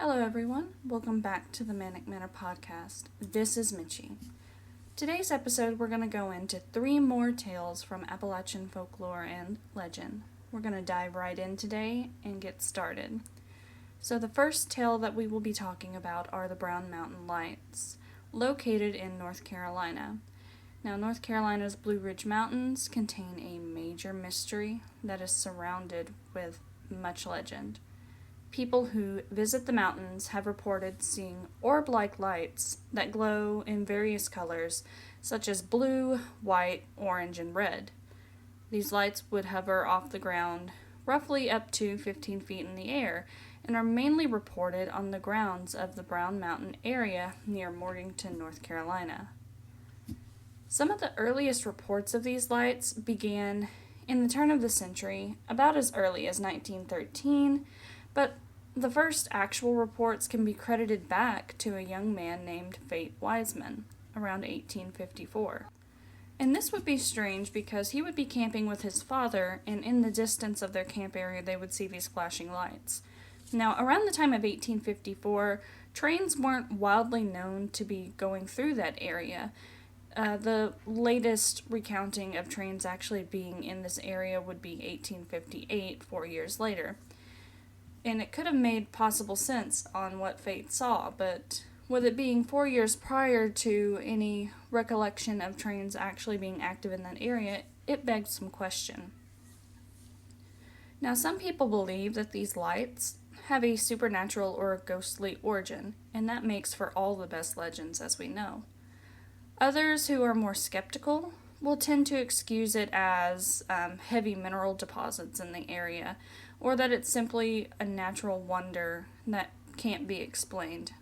Hello everyone, welcome back to the Manic Manor podcast. This is Mitchie. Today's episode we're going to go into 3 more tales from Appalachian folklore and legend. We're going to dive right in today and get started. So the first tale that we will be talking about are the Brown Mountain Lights, located in North Carolina. Now, North Carolina's Blue Ridge Mountains contain a major mystery that is surrounded with much legend. People who visit the mountains have reported seeing orb-like lights that glow in various colors, such as blue, white, orange, and red. These lights would hover off the ground roughly up to 15 feet in the air and are mainly reported on the grounds of the Brown Mountain area near Morganton, North Carolina. Some of the earliest reports of these lights began in the turn of the century, about as early as 1913, but the first actual reports can be credited back to a young man named Fate Wiseman, around 1854. And this would be strange because he would be camping with his father, and in the distance of their camp area they would see these flashing lights. Now, around the time of 1854, trains weren't wildly known to be going through that area. The latest recounting of trains actually being in this area would be 1858, 4 years later. And it could have made possible sense on what Fate saw, but with it being 4 years prior to any recollection of trains actually being active in that area, it begs some question. Now, some people believe that these lights have a supernatural or ghostly origin, and that makes for all the best legends as we know. Others who are more skeptical will tend to excuse it as heavy mineral deposits in the area, or that it's simply a natural wonder that can't be explained.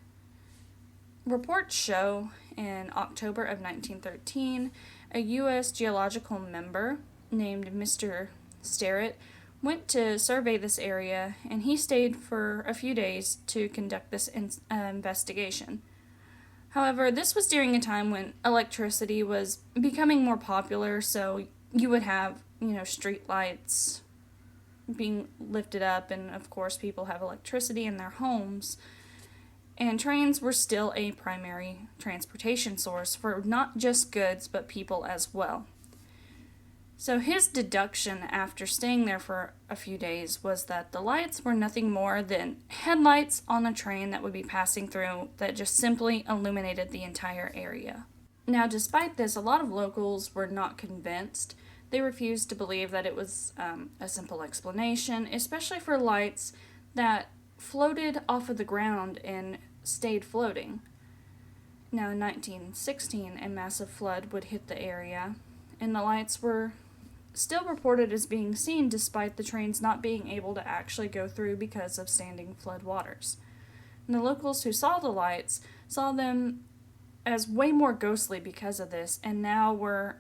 Reports show in October of 1913, a U.S. geological member named Mr. Sterrett went to survey this area, and he stayed for a few days to conduct this investigation. However, this was during a time when electricity was becoming more popular, so you would have, street lights being lifted up, and of course people have electricity in their homes, and trains were still a primary transportation source for not just goods but people as well. So his deduction after staying there for a few days was that the lights were nothing more than headlights on a train that would be passing through that just simply illuminated the entire area. Now, despite this, a lot of locals were not convinced. They refused to believe that it was a simple explanation, especially for lights that floated off of the ground and stayed floating. Now, in 1916, a massive flood would hit the area, and the lights were still reported as being seen despite the trains not being able to actually go through because of standing flood waters. And the locals who saw the lights saw them as way more ghostly because of this, and now were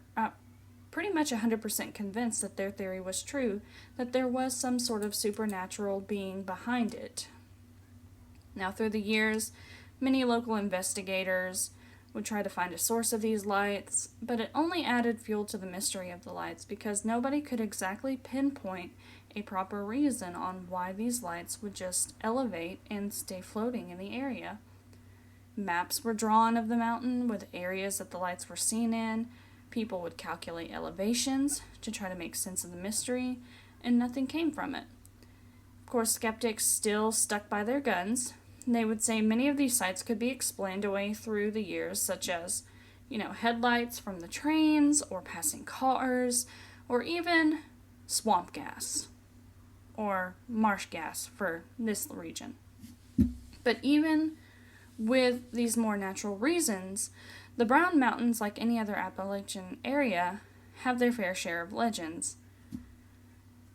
pretty much 100% convinced that their theory was true, that there was some sort of supernatural being behind it. Now, through the years, many local investigators would try to find a source of these lights, but it only added fuel to the mystery of the lights because nobody could exactly pinpoint a proper reason on why these lights would just elevate and stay floating in the area. Maps were drawn of the mountain with areas that the lights were seen in. People would calculate elevations to try to make sense of the mystery, and nothing came from it. Of course, skeptics still stuck by their guns. They would say many of these sights could be explained away through the years, such as, headlights from the trains, or passing cars, or even swamp gas, or marsh gas for this region. But even with these more natural reasons, the Brown Mountains, like any other Appalachian area, have their fair share of legends.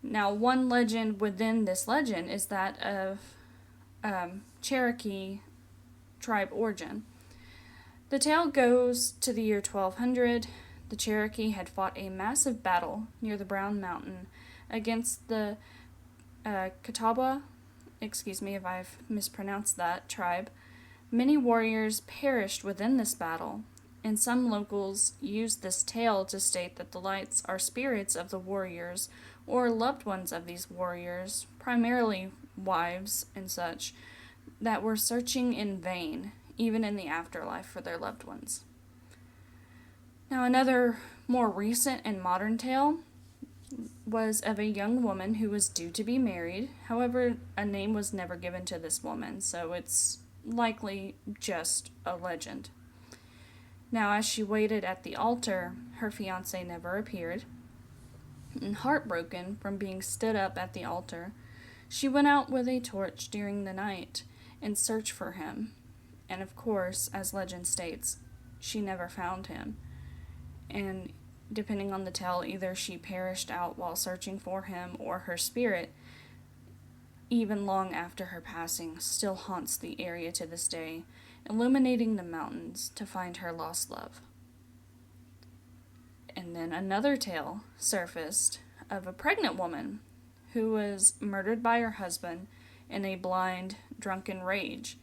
Now, one legend within this legend is that of Cherokee tribe origin. The tale goes to the year 1200. The Cherokee had fought a massive battle near the Brown Mountain against the Catawba, excuse me if I've mispronounced that, tribe. Many warriors perished within this battle, and some locals used this tale to state that the lights are spirits of the warriors or loved ones of these warriors, primarily wives and such, that were searching in vain, even in the afterlife, for their loved ones. Now, another more recent and modern tale was of a young woman who was due to be married. However, a name was never given to this woman, so it's likely just a legend. Now, as she waited at the altar, her fiancé never appeared, and heartbroken from being stood up at the altar, she went out with a torch during the night in search for him. And of course, as legend states, she never found him. And depending on the tale, either she perished out while searching for him, or her spirit, even long after her passing, still haunts the area to this day, illuminating the mountains to find her lost love. And then another tale surfaced of a pregnant woman who was murdered by her husband in a blind, drunken rage.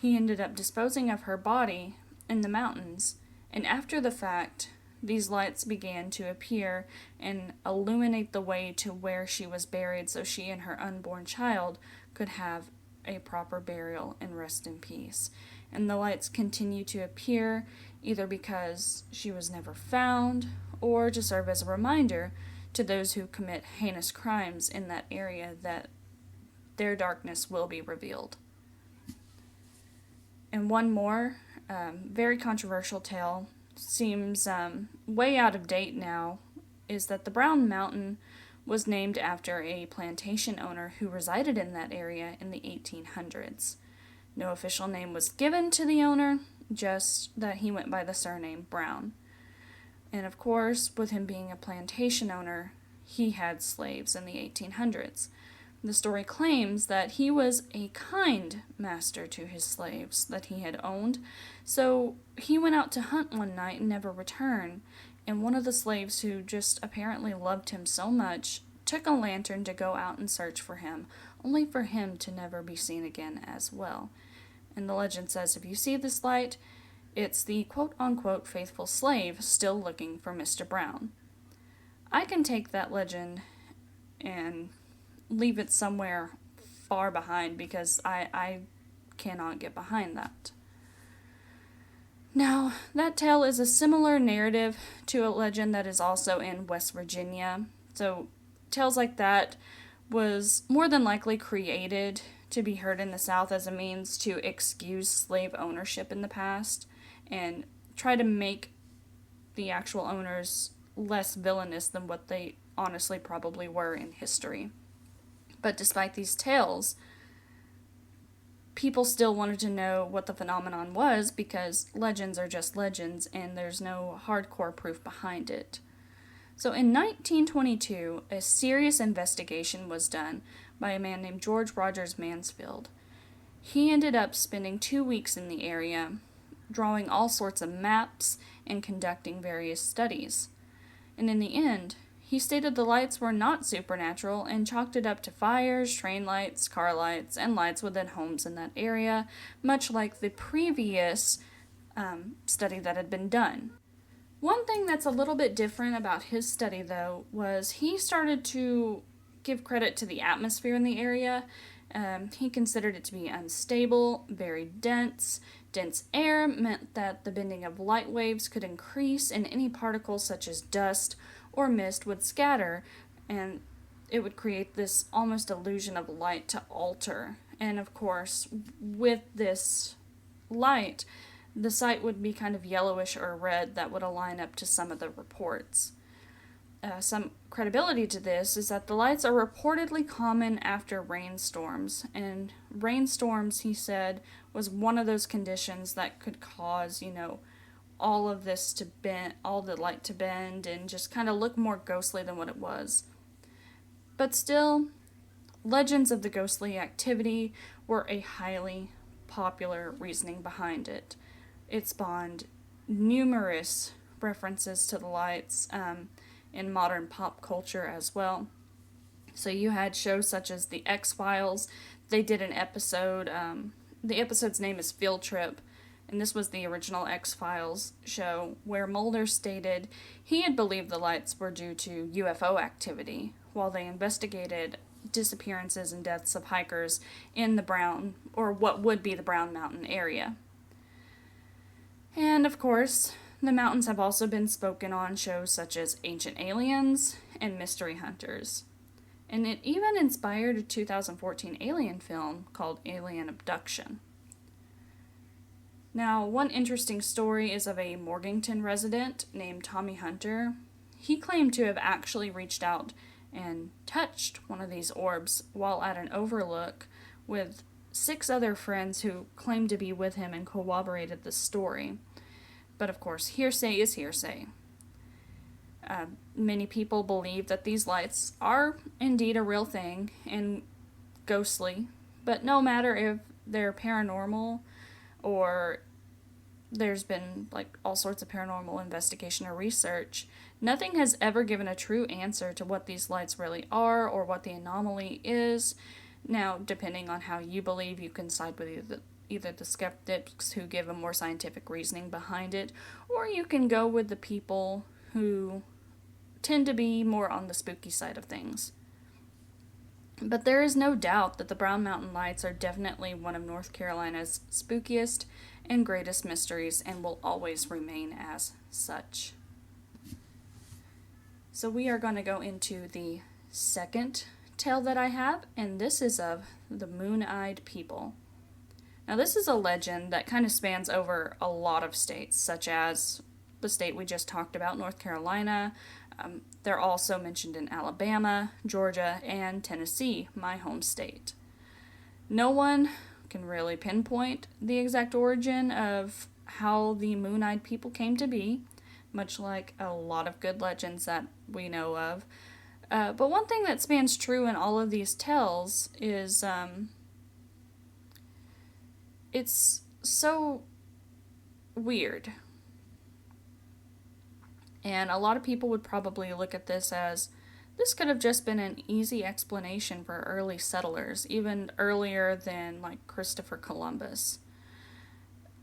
He ended up disposing of her body in the mountains, and after the fact, these lights began to appear and illuminate the way to where she was buried, so she and her unborn child could have a proper burial and rest in peace. And the lights continue to appear either because she was never found, or to serve as a reminder to those who commit heinous crimes in that area that their darkness will be revealed. And one more, very controversial tale, seems way out of date now, is that the Brown Mountain was named after a plantation owner who resided in that area in the 1800s. No official name was given to the owner, just that he went by the surname Brown. And of course, with him being a plantation owner, he had slaves in the 1800s. The story claims that he was a kind master to his slaves that he had owned, so he went out to hunt one night and never returned, and one of the slaves, who just apparently loved him so much, took a lantern to go out and search for him, only for him to never be seen again as well. And the legend says, if you see this light, it's the quote-unquote faithful slave still looking for Mr. Brown. I can take that legend and leave it somewhere far behind, because I cannot get behind that. Now, that tale is a similar narrative to a legend that is also in West Virginia. So, tales like that was more than likely created to be heard in the South as a means to excuse slave ownership in the past and try to make the actual owners less villainous than what they honestly probably were in history. But despite these tales, people still wanted to know what the phenomenon was, because legends are just legends and there's no hardcore proof behind it. So in 1922, a serious investigation was done by a man named George Rogers Mansfield. He ended up spending 2 weeks in the area, drawing all sorts of maps and conducting various studies. And in the end, he stated the lights were not supernatural and chalked it up to fires, train lights, car lights, and lights within homes in that area, much like the previous study that had been done. One thing that's a little bit different about his study, though, was he started to give credit to the atmosphere in the area. He considered it to be unstable, very dense. Dense air meant that the bending of light waves could increase, and any particles such as dust or mist would scatter, and it would create this almost illusion of light to alter. And of course, with this light, the sight would be kind of yellowish or red that would align up to some of the reports. Some credibility to this is that the lights are reportedly common after rainstorms, and rainstorms, he said, was one of those conditions that could cause, all of this to bend, all the light to bend, and just kind of look more ghostly than what it was. But still, legends of the ghostly activity were a highly popular reasoning behind it. It spawned numerous references to the lights in modern pop culture as well. So you had shows such as The X-Files. They did an episode, the episode's name is Field Trip, and this was the original X-Files show, where Mulder stated he had believed the lights were due to UFO activity. While they investigated disappearances and deaths of hikers in the Brown, or what would be the Brown Mountain area. And of course, the mountains have also been spoken on shows such as Ancient Aliens and Mystery Hunters. And it even inspired a 2014 alien film called Alien Abduction. Now, one interesting story is of a Morganton resident named Tommy Hunter. He claimed to have actually reached out and touched one of these orbs while at an overlook with 6 other friends who claimed to be with him and corroborated the story. But of course, hearsay is hearsay. Many people believe that these lights are indeed a real thing and ghostly, but no matter if they're paranormal or there's been like all sorts of paranormal investigation or research, nothing has ever given a true answer to what these lights really are or what the anomaly is. Now, depending on how you believe, you can side with either the skeptics who give a more scientific reasoning behind it, or you can go with the people who tend to be more on the spooky side of things. But there is no doubt that the Brown Mountain Lights are definitely one of North Carolina's spookiest and greatest mysteries and will always remain as such. So we are going to go into the second tale that I have, and this is of the Moon-Eyed People. Now, this is a legend that kind of spans over a lot of states, such as the state we just talked about, North Carolina. They're also mentioned in Alabama, Georgia, and Tennessee, my home state. No one can really pinpoint the exact origin of how the Moon-Eyed People came to be, much like a lot of good legends that we know of. But one thing that spans true in all of these tales is it's so weird. And a lot of people would probably look at this as this could have just been an easy explanation for early settlers, even earlier than like Christopher Columbus.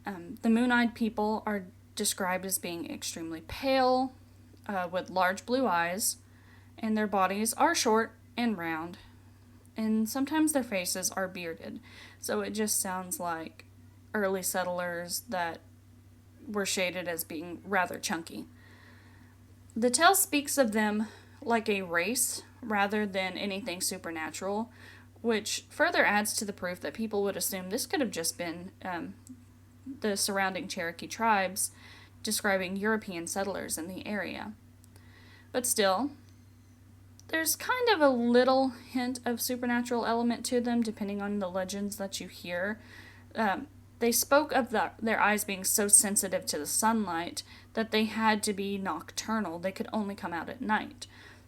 The Moon-Eyed People are described as being extremely pale, with large blue eyes, and their bodies are short and round, and sometimes their faces are bearded. So it just sounds like early settlers that were shaded as being rather chunky. The tale speaks of them like a race rather than anything supernatural, which further adds to the proof that people would assume this could have just been the surrounding Cherokee tribes describing European settlers in the area. But still, there's kind of a little hint of supernatural element to them, depending on the legends that you hear. They spoke of their eyes being so sensitive to the sunlight that they had to be nocturnal. They could only come out at night.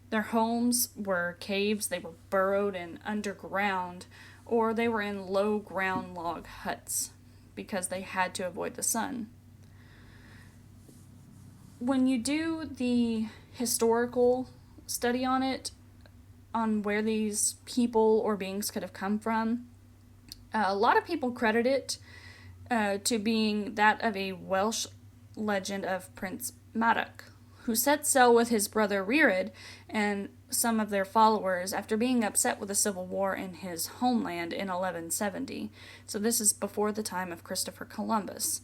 Their homes were caves, they were burrowed in underground, or they were in low ground log huts because they had to avoid the sun. When you do the historical study on it, on where these people or beings could have come from, a lot of people credit it to being that of a Welsh legend of Prince Madoc, who set sail with his brother Rhirid and some of their followers after being upset with the civil war in his homeland in 1170. So this is before the time of Christopher Columbus.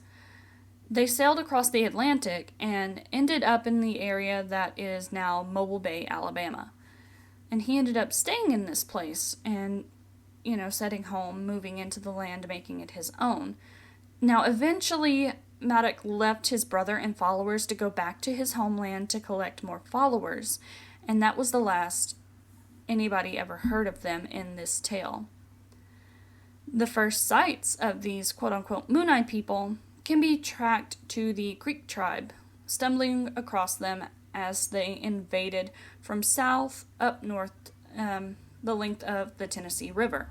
They sailed across the Atlantic and ended up in the area that is now Mobile Bay, Alabama. And he ended up staying in this place and, setting home, moving into the land, making it his own. Now, eventually, Madoc left his brother and followers to go back to his homeland to collect more followers, and that was the last anybody ever heard of them in this tale. The first sights of these quote-unquote Moon-Eyed People can be tracked to the Creek tribe, stumbling across them as they invaded from south up north the length of the Tennessee River.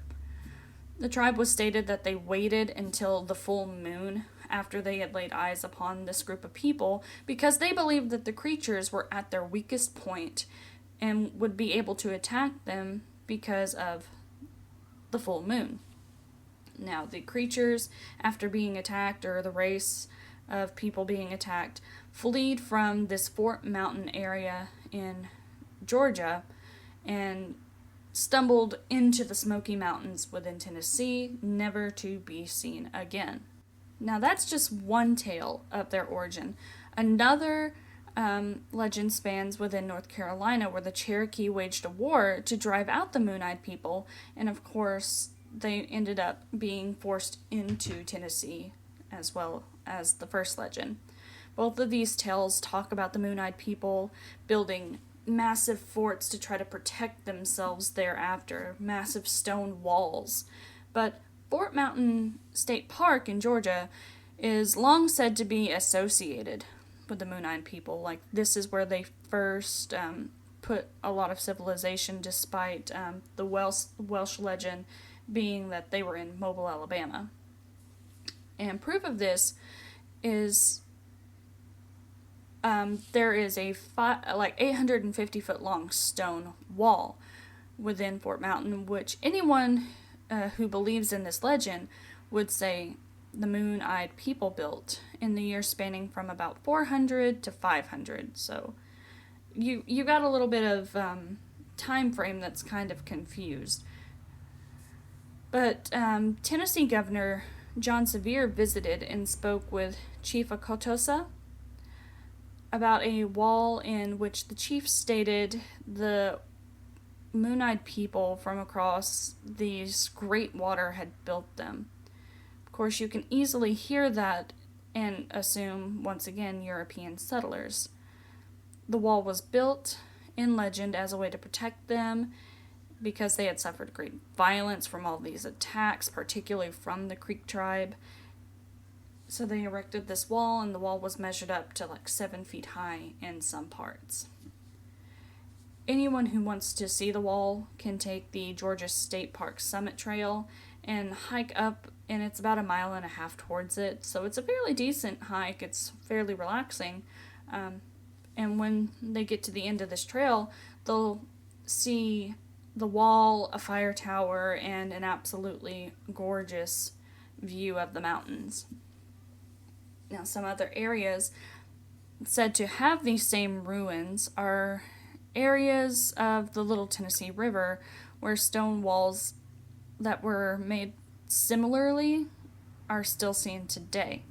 The tribe was stated that they waited until the full moon after they had laid eyes upon this group of people because they believed that the creatures were at their weakest point and would be able to attack them because of the full moon. Now, the creatures, after being attacked, or the race of people being attacked, fled from this Fort Mountain area in Georgia and stumbled into the Smoky Mountains within Tennessee, never to be seen again. Now that's just one tale of their origin. Another legend spans within North Carolina, where the Cherokee waged a war to drive out the Moon-Eyed people, and of course they ended up being forced into Tennessee as well as the first legend. Both of these tales talk about the Moon-Eyed people building massive forts to try to protect themselves thereafter, massive stone walls. But Fort Mountain State Park in Georgia is long said to be associated with the Moon-Eyed people. Like, this is where they first put a lot of civilization, despite the Welsh legend being that they were in Mobile, Alabama. And proof of this is there is a 850-foot long stone wall within Fort Mountain, which anyone who believes in this legend would say the Moon-Eyed people built in the years spanning from about 400 to 500. So you got a little bit of time frame that's kind of confused. But Tennessee Governor John Sevier visited and spoke with Chief Okotosa about a wall in which the chief stated the Moon-Eyed people from across these great water had built them. Of course, you can easily hear that and assume, once again, European settlers. The wall was built in legend as a way to protect them because they had suffered great violence from all these attacks, particularly from the Creek tribe. So they erected this wall, and the wall was measured up to 7 feet high in some parts. Anyone who wants to see the wall can take the Georgia State Park Summit Trail and hike up, and it's about 1.5 miles towards it. So it's a fairly decent hike. It's fairly relaxing. And when they get to the end of this trail, they'll see the wall, a fire tower, and an absolutely gorgeous view of the mountains. Now, some other areas said to have these same ruins are areas of the Little Tennessee River where stone walls that were made similarly are still seen today.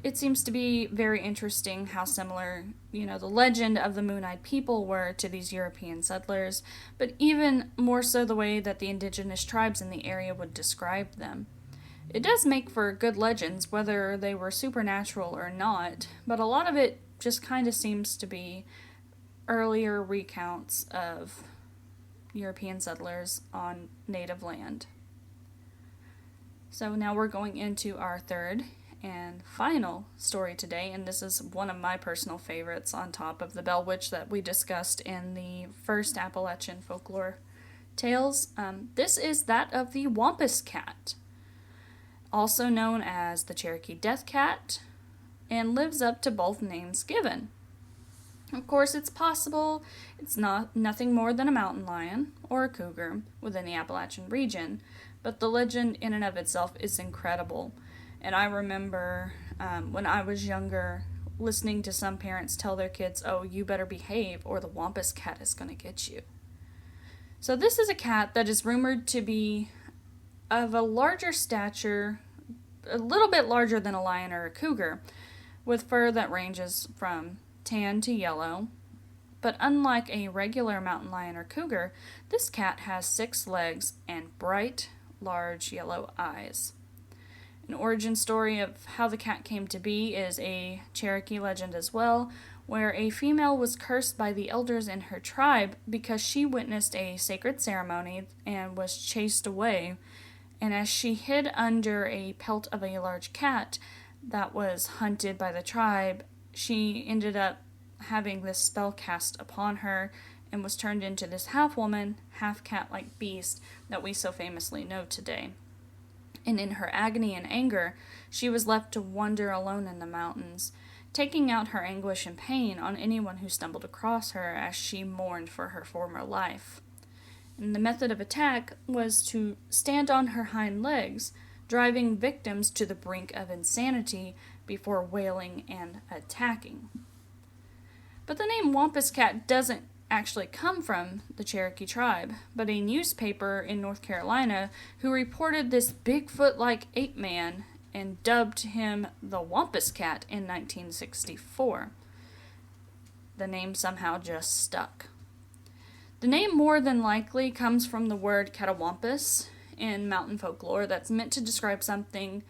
It seems to be very interesting how similar, the legend of the Moon-Eyed people were to these European settlers, but even more so the way that the indigenous tribes in the area would describe them. It does make for good legends, whether they were supernatural or not, but a lot of it just kind of seems to be earlier recounts of European settlers on native land. So now we're going into our third and final story today, and this is one of my personal favorites on top of the Bell Witch that we discussed in the first Appalachian folklore tales. This is that of the Wampus cat, also known as the Cherokee Death Cat, and lives up to both names given. Of course, it's possible it's nothing more than a mountain lion or a cougar within the Appalachian region, but the legend in and of itself is incredible. And I remember when I was younger listening to some parents tell their kids, "Oh, you better behave or the Wampus cat is going to get you." So this is a cat that is rumored to be of a larger stature, a little bit larger than a lion or a cougar, with fur that ranges from tan to yellow. But unlike a regular mountain lion or cougar, this cat has 6 legs and bright, large yellow eyes. An origin story of how the cat came to be is a Cherokee legend as well, where a female was cursed by the elders in her tribe because she witnessed a sacred ceremony and was chased away. And as she hid under a pelt of a large cat that was hunted by the tribe, she ended up having this spell cast upon her and was turned into this half-woman, half-cat-like beast that we so famously know today. And in her agony and anger, she was left to wander alone in the mountains, taking out her anguish and pain on anyone who stumbled across her as she mourned for her former life. And the method of attack was to stand on her hind legs, driving victims to the brink of insanity before wailing and attacking. But the name Wampus Cat doesn't actually come from the Cherokee tribe, but a newspaper in North Carolina who reported this Bigfoot-like ape man and dubbed him the Wampus Cat in 1964. The name somehow just stuck. The name more than likely comes from the word catawampus in mountain folklore that's meant to describe something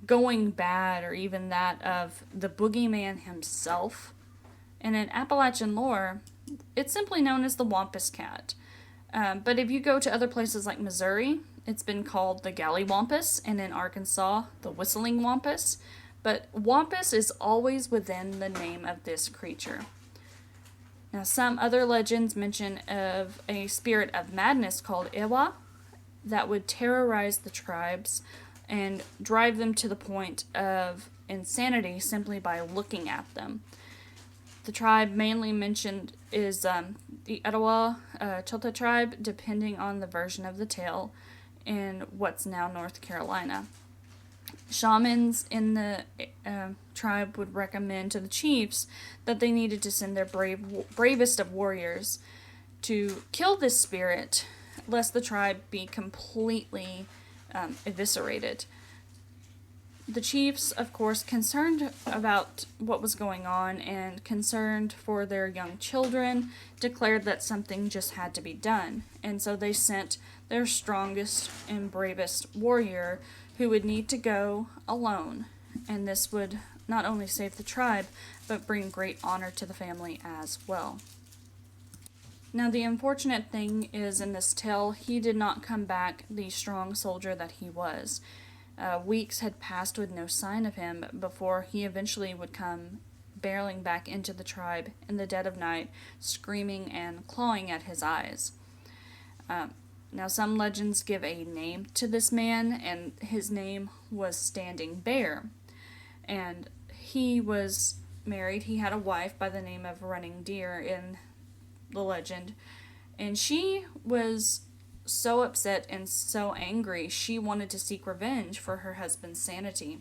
going bad, or even that of the boogeyman himself. And in Appalachian lore, it's simply known as the Wampus Cat. But if you go to other places like Missouri, it's been called the Galliwampus, and in Arkansas, the Whistling Wampus. But Wampus is always within the name of this creature. Now, some other legends mention of a spirit of madness called Ewa that would terrorize the tribes and drive them to the point of insanity simply by looking at them. The tribe mainly mentioned is the Etowah Chilta tribe, depending on the version of the tale, in what's now North Carolina. Shamans in the tribe would recommend to the chiefs that they needed to send their bravest of warriors to kill this spirit, lest the tribe be completely eviscerated. The chiefs, of course, concerned about what was going on and concerned for their young children, declared that something just had to be done. And so they sent their strongest and bravest warrior, who would need to go alone. And this would not only save the tribe, but bring great honor to the family as well. Now, the unfortunate thing is, in this tale, he did not come back the strong soldier that he was. Weeks had passed with no sign of him before he eventually would come barreling back into the tribe in the dead of night, screaming and clawing at his eyes. Now, some legends give a name to this man, and his name was Standing Bear. And he was married. He had a wife by the name of Running Deer in the legend. And she was so upset and so angry, she wanted to seek revenge for her husband's sanity.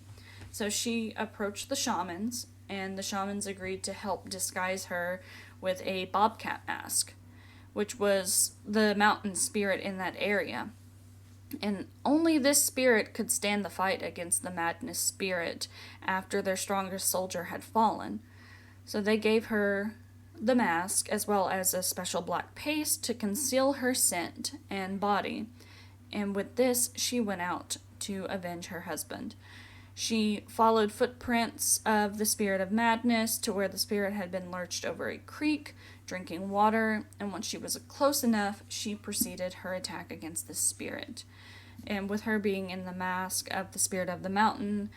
So she approached the shamans, and the shamans agreed to help disguise her with a bobcat mask, which was the mountain spirit in that area. And only this spirit could stand the fight against the madness spirit after their strongest soldier had fallen. So they gave her the mask, as well as a special black paste to conceal her scent and body. And with this, she went out to avenge her husband. She followed footprints of the spirit of madness to where the spirit had been lurched over a creek, drinking water, and once she was close enough, she proceeded her attack against the spirit. And with her being in the mask of the spirit of the mountain,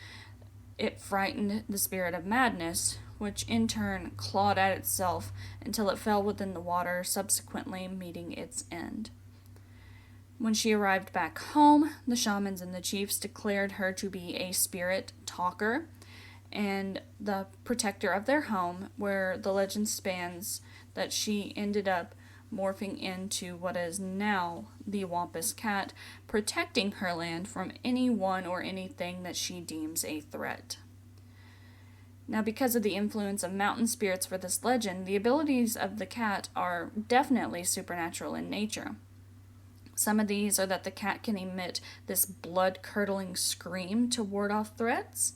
it frightened the spirit of madness, which in turn clawed at itself until it fell within the water, subsequently meeting its end. When she arrived back home, the shamans and the chiefs declared her to be a spirit talker and the protector of their home, where the legend spans that she ended up morphing into what is now the Wampus Cat, protecting her land from anyone or anything that she deems a threat. Now, because of the influence of mountain spirits for this legend, the abilities of the cat are definitely supernatural in nature. Some of these are that the cat can emit this blood-curdling scream to ward off threats.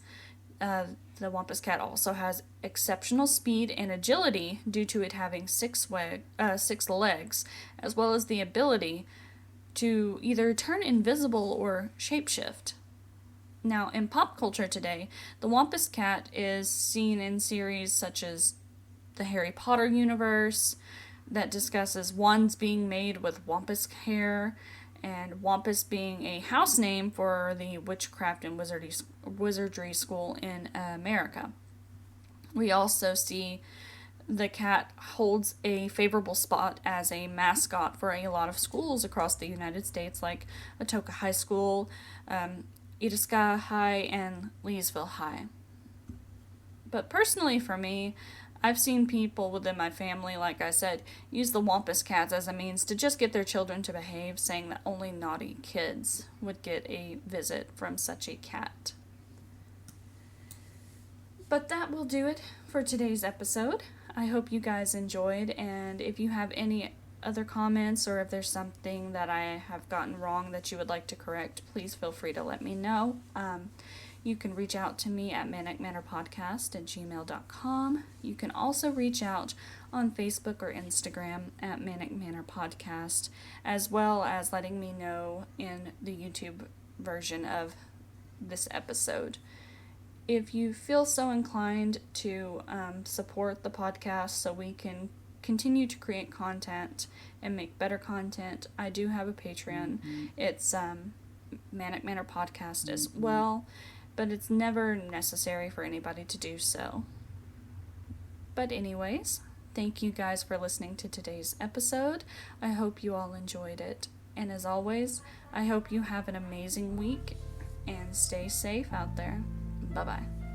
The Wampus Cat also has exceptional speed and agility due to it having six legs, as well as the ability to either turn invisible or shapeshift. Now, in pop culture today, the Wampus Cat is seen in series such as the Harry Potter universe that discusses wands being made with wampus hair, and Wampus being a house name for the witchcraft and wizardry school in America. We also see the cat holds a favorable spot as a mascot for a lot of schools across the United States, like Atoka High School, Itasca High, and Leesville High. But personally for me, I've seen people within my family, like I said, use the Wampus Cats as a means to just get their children to behave, saying that only naughty kids would get a visit from such a cat. But that will do it for today's episode. I hope you guys enjoyed, and if you have any other comments or if there's something that I have gotten wrong that you would like to correct, please feel free to let me know. You can reach out to me at manicmanorpodcast@gmail.com. You can also reach out on Facebook or Instagram at Manic Manor Podcast, as well as letting me know in the YouTube version of this episode. If you feel so inclined to support the podcast so we can continue to create content and make better content, I do have a Patreon. It's Manic Manor Podcast as well, but it's never necessary for anybody to do so. But anyways, thank you guys for listening to today's episode. I hope you all enjoyed it. And as always, I hope you have an amazing week and stay safe out there. Bye-bye.